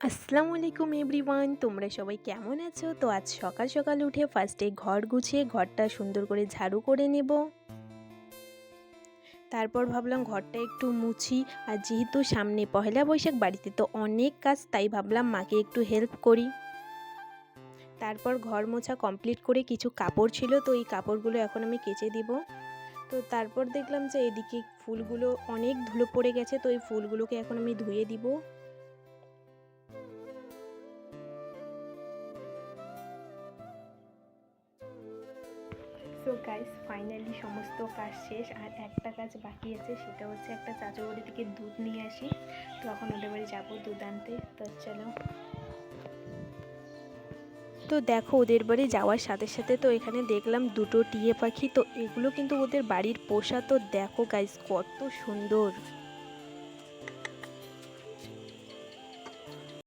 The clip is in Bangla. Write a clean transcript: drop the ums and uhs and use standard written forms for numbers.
আসসালামু আলাইকুম এভরিওয়ান, তোমরা সবাই কেমন আছো? তো আজ সকাল সকাল উঠে ফার্স্টে ঘর গুছিয়ে ঘরটা সুন্দর করে ঝাড়ু করে নেব। তারপর ভাবলাম ঘরটা একটু মুছি, আর যেহেতু সামনে পহেলা বৈশাখ, বাড়িতে তো অনেক কাজ, তাই ভাবলাম মাকে একটু হেল্প করি। তারপর ঘর মোছা কমপ্লিট করে কিছু কাপড় ছিল, তো এই কাপড়গুলো এখন আমি কেচে দিব। তো তারপর দেখলাম যে এদিকে ফুলগুলো অনেক ধুলো পড়ে গেছে, তো এই ফুলগুলোকে এখন আমি ধুয়ে দিব। সো গাইস, ফাইনালি সমস্ত কাজ শেষ, আর একটা কাজ বাকি আছে, সেটা হচ্ছে একটা চাচুর বাড়ি থেকে দুধ নিয়ে আসি। তো এখন ওদের বাড়ি যাবো দুধ আনতে। তো চলো। তো দেখো, ওদের বাড়ি যাওয়ার সাথে সাথে তো এখানে দেখলাম দুটো টিয়ে পাখি, তো এগুলো কিন্তু ওদের বাড়ির পোষা। তো দেখো গাইস, কত সুন্দর।